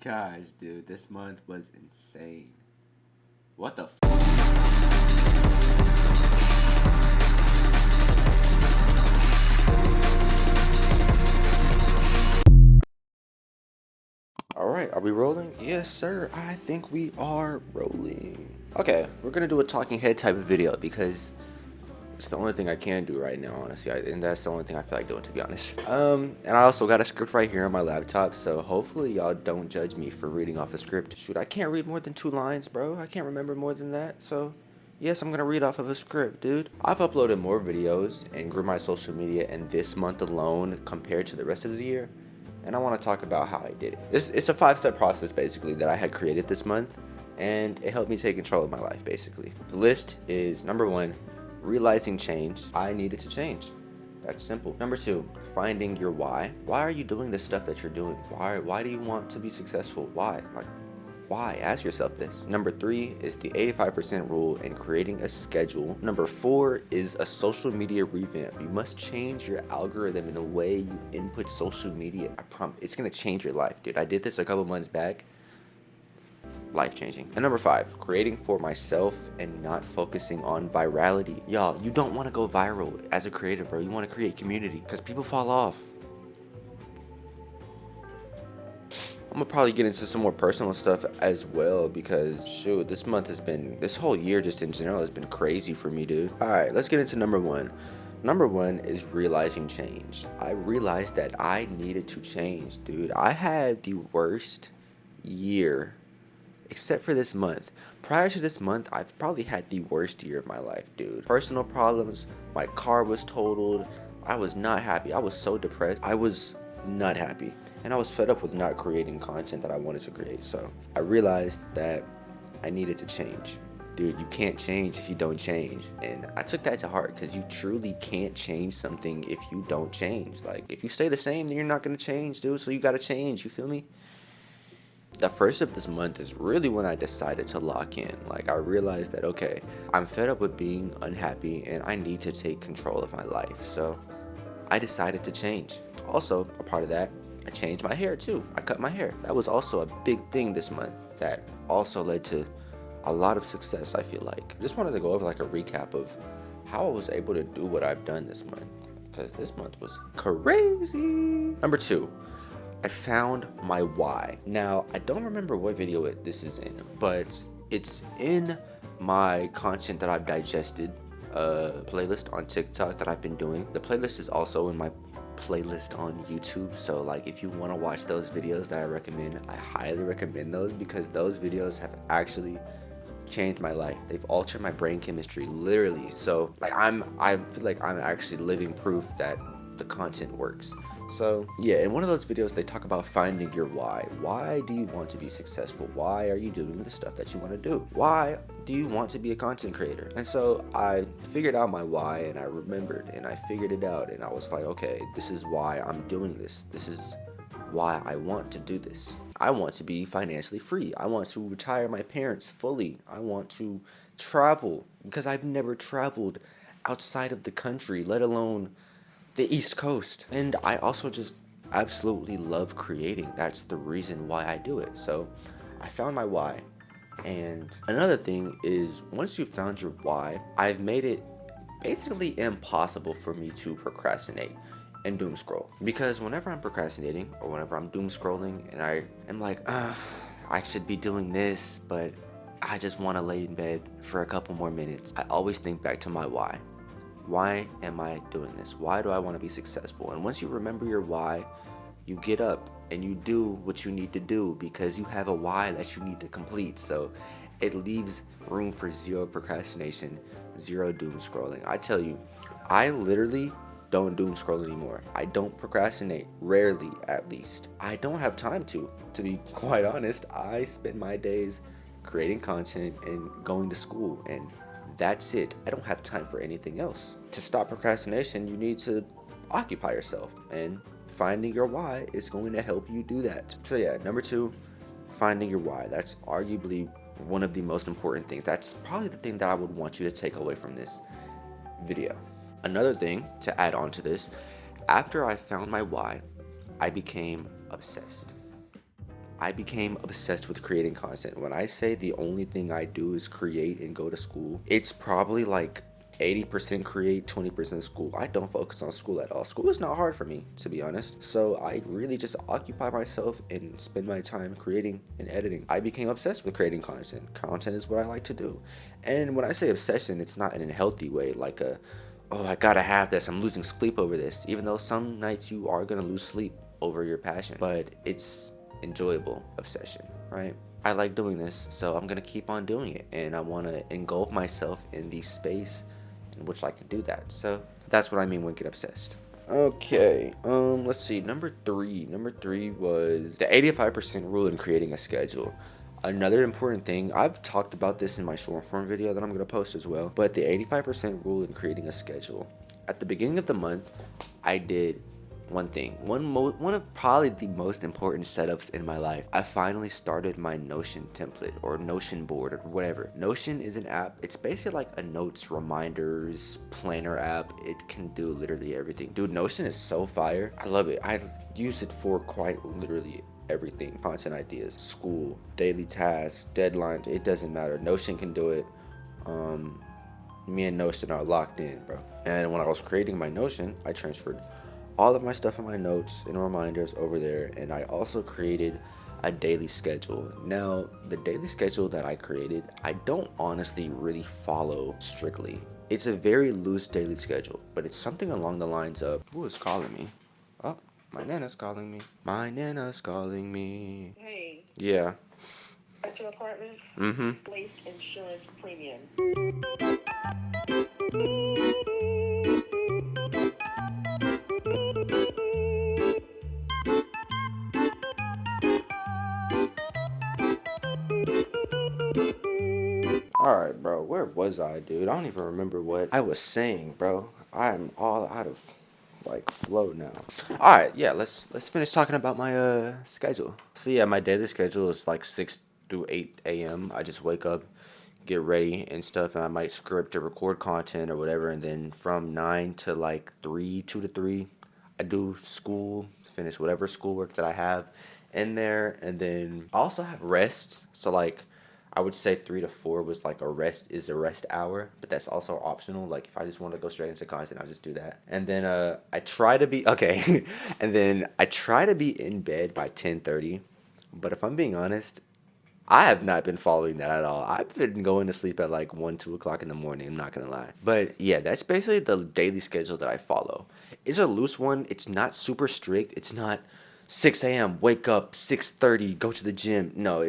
gosh, dude, this month was insane. What the Alright, are we rolling? Yes, sir. I think we are rolling. Okay, we're gonna do a talking head type of video because it's the only thing I can do right now, honestly, and that's the only thing I feel like doing, to be honest. And I also got a script right here on my laptop, so hopefully y'all don't judge me for reading off a script. Shoot, I can't read more than 2 lines, bro. I can't remember more than that, so yes, I'm gonna read off of a script, dude. I've uploaded more videos and grew my social media in this month alone compared to the rest of the year, and I want to talk about how I did it. It's a 5-step process, basically, that I had created this month, and it helped me take control of my life, basically. The list is, number 1, realizing change. I needed to change. That's simple. Number 2, finding your why. Why are you doing the stuff that you're doing? Why do you want to be successful? Why? Like, why? Ask yourself this. Number 3 is the 85% rule and creating a schedule. Number 4 is a social media revamp. You must change your algorithm in the way you input social media. I promise, it's gonna change your life, dude. I did this a couple months back. Life-changing. And number 5, creating for myself and not focusing on virality. Y'all, you don't want to go viral as a creator, bro. You want to create community because people fall off. I'm gonna probably get into some more personal stuff as well because shoot, this whole year just in general has been crazy for me, dude. All right, let's get into number 1. Number 1 is realizing change. I realized that I needed to change, dude. I had the worst year except for this month. Prior to this month, I've probably had the worst year of my life, dude. Personal problems, my car was totaled. I was not happy. I was so depressed. I was not happy. And I was fed up with not creating content that I wanted to create. So I realized that I needed to change. Dude, you can't change if you don't change. And I took that to heart because you truly can't change something if you don't change. Like, if you stay the same, then you're not going to change, dude. So you got to change. You feel me? The first of this month is really when I decided to lock in. Like, I realized that, okay, I'm fed up with being unhappy and I need to take control of my life. So I decided to change. Also, a part of that, I changed my hair too. I cut my hair. That was also a big thing this month that also led to a lot of success, I feel like. I just wanted to go over like a recap of how I was able to do what I've done this month because this month was crazy. Number 2, I found my why. Now, I don't remember what video this is in, but it's in my content that I've digested playlist on TikTok that I've been doing. The playlist is also in my playlist on YouTube, so like if you want to watch those videos that I recommend, I highly recommend those because those videos have actually changed my life. They've altered my brain chemistry, literally. So like I feel like I'm actually living proof that the content works. So yeah, in one of those videos they talk about finding your why. Why do you want to be successful? Why are you doing the stuff that you want to do? Why do you want to be a content creator? And so I figured out my why and I remembered and I figured it out and I was like, okay, this is why I'm doing this. This is why I want to do this. I want to be financially free. I want to retire my parents fully. I want to travel because I've never traveled outside of the country, let alone the East Coast. And I also just absolutely love creating. That's the reason why I do it. So I found my why. And another thing is, once you've found your why, I've made it basically impossible for me to procrastinate and doom scroll. Because whenever I'm procrastinating or whenever I'm doom scrolling and I am like, I should be doing this, but I just want to lay in bed for a couple more minutes, I always think back to my why. Why am I doing this? Why do I want to be successful? And once you remember your why, you get up and you do what you need to do because you have a why that you need to complete. So it leaves room for zero procrastination, zero doom scrolling. I tell you, I literally don't doom scroll anymore. I don't procrastinate, rarely at least. I don't have time to be quite honest. I spend my days creating content and going to school, and that's it. I don't have time for anything else. To stop procrastination, you need to occupy yourself, and finding your why is going to help you do that. So yeah, number 2, finding your why. That's arguably one of the most important things. That's probably the thing that I would want you to take away from this video. Another thing to add on to this, after I found my why, I became obsessed. I became obsessed with creating content. When I say the only thing I do is create and go to school, it's probably like 80% create, 20% school. I don't focus on school at all. School is not hard for me, to be honest. So I really just occupy myself and spend my time creating and editing. I became obsessed with creating content. Content is what I like to do. And when I say obsession, it's not in a healthy way, like a, oh, I gotta have this, I'm losing sleep over this. Even though some nights you are gonna lose sleep over your passion, but it's enjoyable obsession, right? I like doing this, so I'm gonna keep on doing it, and I want to engulf myself in the space in which I can do that. So that's what I mean when get obsessed. Okay, let's see. Number three was the 85% rule in creating a schedule. Another important thing, I've talked about this in my short form video that I'm gonna post as well, but the 85% rule in creating a schedule. At the beginning of the month, I did one thing, one of probably the most important setups in my life. I finally started my Notion template or Notion board or whatever. Notion is an app. It's basically like a notes, reminders, planner app. It can do literally everything. Dude, Notion is so fire. I love it. I use it for quite literally everything. Content ideas, school, daily tasks, deadlines. It doesn't matter. Notion can do it. Me and Notion are locked in, bro. And when I was creating my Notion, I transferred all of my stuff in my notes and reminders over there, and I also created a daily schedule. Now, the daily schedule that I created, I don't honestly really follow strictly. It's a very loose daily schedule, but it's something along the lines of, who is calling me? Oh, my nana's calling me. My nana's calling me. Hey. Yeah. At your apartment? Placed insurance premium. Alright, bro, where was I, dude? I don't even remember what I was saying, bro. I'm all out of, like, flow now. Alright, yeah, let's finish talking about my, schedule. So, yeah, my daily schedule is, like, 6 through 8 a.m. I just wake up, get ready and stuff, and I might script or record content or whatever, and then from 9 to, like, 2 to 3, I do school, finish whatever schoolwork that I have in there, and then I also have rests, so, like, I would say 3 to 4 was like a rest hour, but that's also optional. Like if I just want to go straight into content, I'll just do that. And then I try to be okay, and then I try to be in bed by 10:30. But if I'm being honest, I have not been following that at all. I've been going to sleep at like 2 o'clock in the morning. I'm not gonna lie. But yeah, that's basically the daily schedule that I follow. It's a loose one. It's not super strict. It's not 6 a.m. wake up, 6:30 go to the gym. No,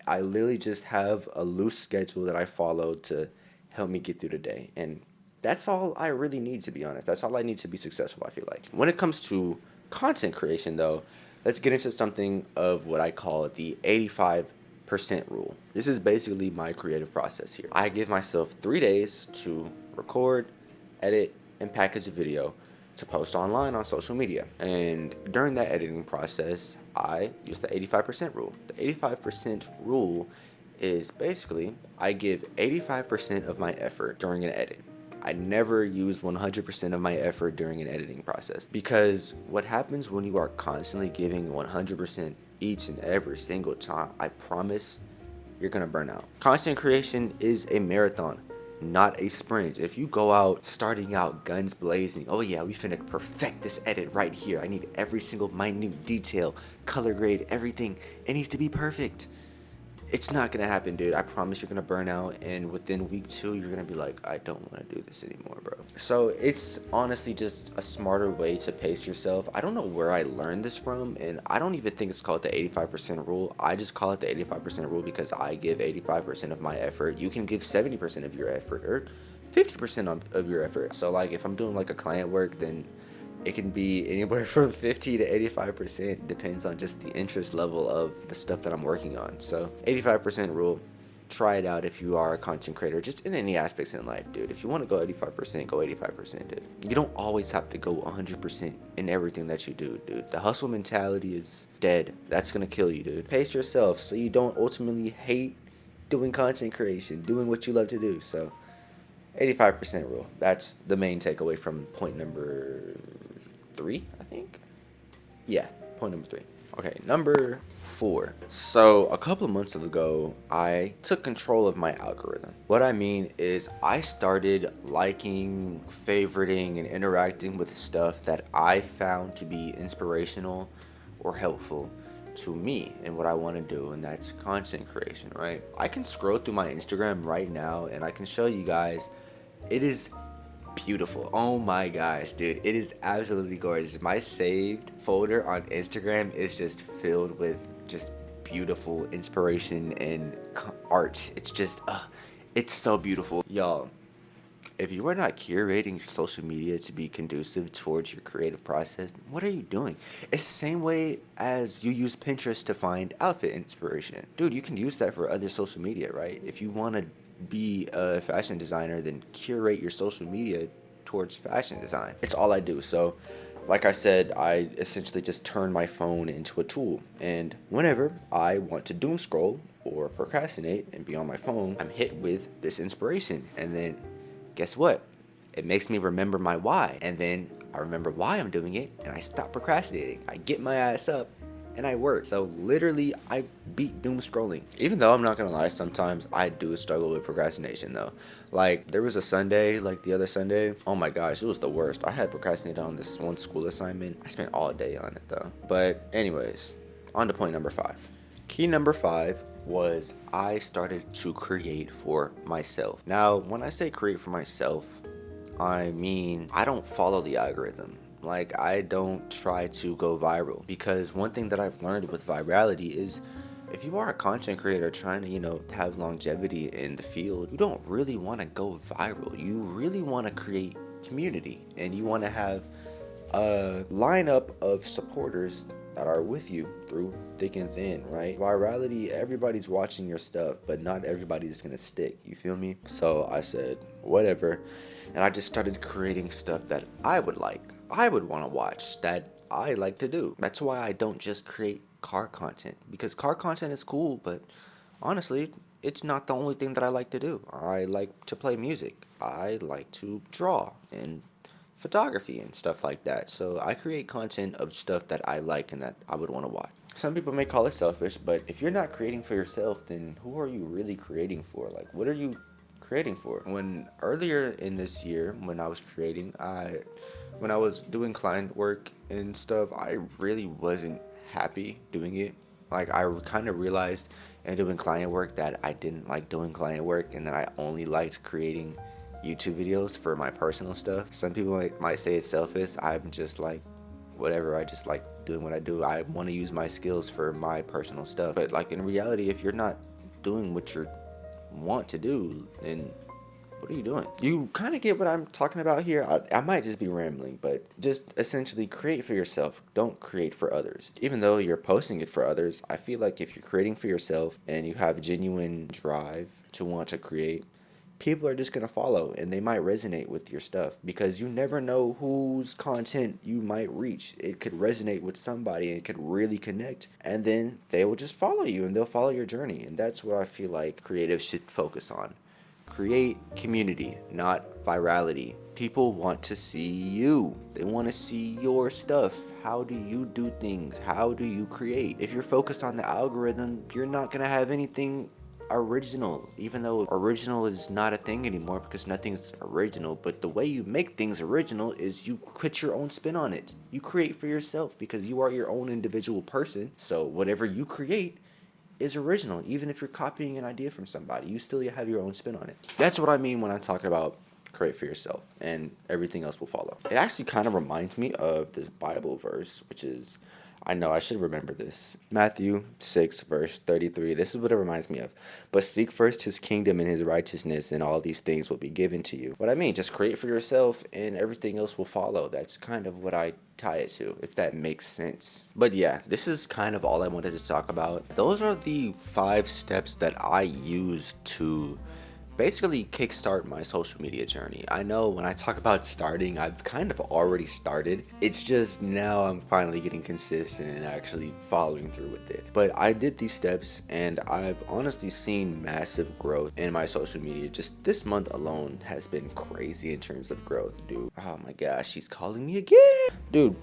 I literally just have a loose schedule that I follow to help me get through the day. And that's all I really need, to be honest. That's all I need to be successful, I feel like. When it comes to content creation, though, let's get into something of what I call the 85% rule. This is basically my creative process here. I give myself 3 days to record, edit, and package a video to post online on social media. And during that editing process, I use the 85% rule. The 85% rule is basically I give 85% of my effort during an edit. I never use 100% of my effort during an editing process, because what happens when you are constantly giving 100% each and every single time, I promise you're gonna burn out. Content creation is a marathon, not a sprint. If you go out starting out guns blazing, oh yeah, we finna perfect this edit right here, I need every single minute detail, color grade, everything, it needs to be perfect. It's not gonna happen, dude. I promise you're gonna burn out, and within week 2 you're gonna be like, I don't want to do this anymore, bro. So it's honestly just a smarter way to pace yourself. I don't know where I learned this from, and I don't even think it's called the 85% rule. I just call it the 85% rule because I give 85% of my effort. You can give 70% of your effort or 50% of your effort. So like if I'm doing like a client work, then it can be anywhere from 50 to 85%, depends on just the interest level of the stuff that I'm working on. So 85% rule, try it out if you are a content creator, just in any aspects in life, dude. If you want to go 85%, go 85%, dude. You don't always have to go 100% in everything that you do, dude. The hustle mentality is dead. That's gonna kill you, dude. Pace yourself so you don't ultimately hate doing content creation, doing what you love to do. So 85% rule, that's the main takeaway from point number 3, I think. Yeah, point number 3. Okay, number 4. So a couple of months ago, I took control of my algorithm. What I mean is I started liking, favoriting, and interacting with stuff that I found to be inspirational or helpful to me and what I want to do, and that's content creation, right? I can scroll through my Instagram right now and I can show you guys it is beautiful. Oh my gosh, dude, it is absolutely gorgeous. My saved folder on Instagram is just filled with just beautiful inspiration and arts. It's just it's so beautiful, y'all. If you are not curating your social media to be conducive towards your creative process, what are you doing? It's the same way as you use Pinterest to find outfit inspiration. Dude, you can use that for other social media, right? If you want to be a fashion designer, then curate your social media towards fashion design. It's all I do. So, like I said, I essentially just turn my phone into a tool. And whenever I want to doom scroll or procrastinate and be on my phone, I'm hit with this inspiration. And then guess what? It makes me remember my why. And then I remember why I'm doing it and I stop procrastinating. I get my ass up and I work. So literally I beat doom scrolling. Even though I'm not gonna lie, sometimes I do struggle with procrastination though. Like there was a Sunday, like the other Sunday, oh my gosh, it was the worst. I had procrastinated on this one school assignment. I spent all day on it though. But anyways, on to point number 5. Key number 5 was I started to create for myself. Now, when I say create for myself, I mean I don't follow the algorithm. Like, I don't try to go viral, because one thing that I've learned with virality is if you are a content creator trying to, have longevity in the field, you don't really want to go viral. You really want to create community, and you want to have a lineup of supporters that are with you through thick and thin, right? Virality, everybody's watching your stuff, but not everybody's gonna stick. You feel me? So I said, whatever. And I just started creating stuff that I would like. I would want to watch, that I like to do. That's why I don't just create car content, because car content is cool, but honestly, it's not the only thing that I like to do. I like to play music. I like to draw and photography and stuff like that. So I create content of stuff that I like and that I would want to watch. Some people may call it selfish, but if you're not creating for yourself, then who are you really creating for? Like, what are you creating for? When earlier in this year, when I was creating, when I was doing client work and stuff, I really wasn't happy doing it. Like, I kind of realized in doing client work that I didn't like doing client work, and that I only liked creating YouTube videos for my personal stuff. Some people might say it's selfish. I'm just like, whatever. I just like doing what I do. I want to use my skills for my personal stuff. But like, in reality, if you're not doing what you want to do, then what are you doing? You kind of get what I'm talking about here. I might just be rambling, but just essentially create for yourself. Don't create for others. Even though you're posting it for others, I feel like if you're creating for yourself and you have genuine drive to want to create, people are just going to follow, and they might resonate with your stuff, because you never know whose content you might reach. It could resonate with somebody and it could really connect, and then they will just follow you and they'll follow your journey. And that's what I feel like creatives should focus on. Create community, not virality. People want to see you. They want to see your stuff. How do you do things? How do you create? If you're focused on the algorithm, you're not going to have anything original, even though original is not a thing anymore, because nothing's original. But the way you make things original is you put your own spin on it. You create for yourself, because you are your own individual person. So whatever you create is original. Even if you're copying an idea from somebody, you still have your own spin on it. That's what I mean when I'm talking about create for yourself, and everything else will follow. It actually kind of reminds me of this Bible verse, which is, I know I should remember this, Matthew 6 verse 33. This is what it reminds me of. But seek first his kingdom and his righteousness, and all these things will be given to you. What I mean, just create for yourself and everything else will follow. That's kind of what I tie it to, if that makes sense. But yeah, this is kind of all I wanted to talk about. Those are the 5 steps that I used to basically kickstart my social media journey. I know when I talk about starting, I've kind of already started. It's just now I'm finally getting consistent and actually following through with it. But I did these steps, and I've honestly seen massive growth in my social media. Just this month alone has been crazy in terms of growth, dude. Oh my gosh, she's calling me again. Dude,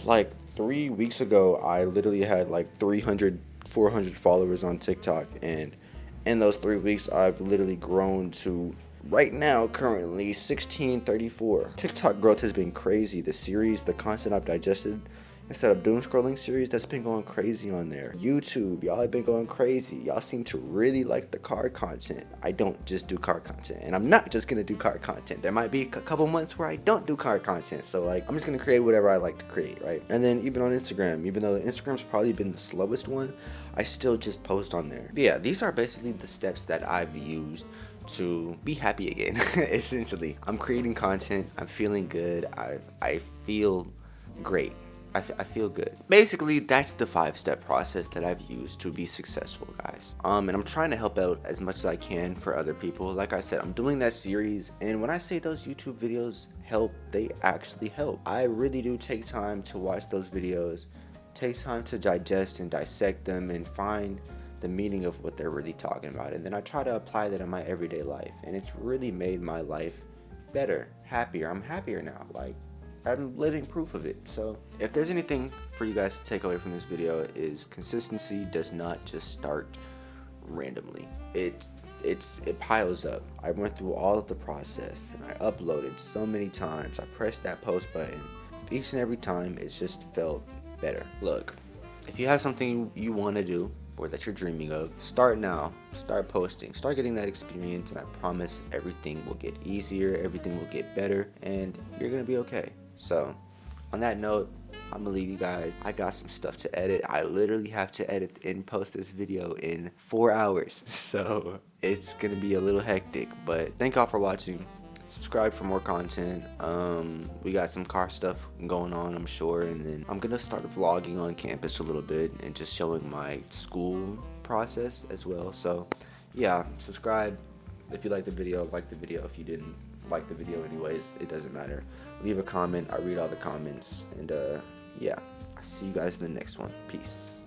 Like 3 weeks ago, I literally had like 300, 400 followers on TikTok, and in those 3 weeks, I've literally grown to right now currently 1634. TikTok growth has been crazy. The series, the content I've digested instead of doom scrolling series, that's been going crazy on there. YouTube, y'all have been going crazy. Y'all seem to really like the car content. I don't just do car content, and I'm not just gonna do car content. There might be a couple months where I don't do car content, so like I'm just gonna create whatever I like to create, right? And then even on Instagram, even though Instagram's probably been the slowest one, I still just post on there. Yeah, these are basically the steps that I've used to be happy again. Essentially, I'm creating content, I'm feeling good, I feel great. I feel good. Basically, that's the 5-step process that I've used to be successful, guys. And I'm trying to help out as much as I can for other people. Like I said, I'm doing that series, and when I say those YouTube videos help, they actually help. I really do take time to watch those videos, take time to digest and dissect them and find the meaning of what they're really talking about. And then I try to apply that in my everyday life, and it's really made my life better, happier. I'm happier now. Like, I'm living proof of it. So if there's anything for you guys to take away from this video, is consistency does not just start randomly. It piles up. I went through all of the process, and I uploaded so many times. I pressed that post button. Each and every time, it's just felt better. Look, if you have something you want to do or that you're dreaming of, start now. Start posting. Start getting that experience, and I promise everything will get easier, everything will get better, and you're gonna be okay. So, on that note, I'm gonna leave you guys. I got some stuff to edit. I literally have to edit and post this video in 4 hours. So, it's gonna be a little hectic. But thank y'all for watching. Subscribe for more content. We got some car stuff going on, I'm sure. And then I'm gonna start vlogging on campus a little bit and just showing my school process as well. So, yeah, subscribe. If you like the video, like the video. If you didn't like the video anyways, it doesn't matter. Leave a comment. I read all the comments. And yeah, I'll see you guys in the next one. Peace.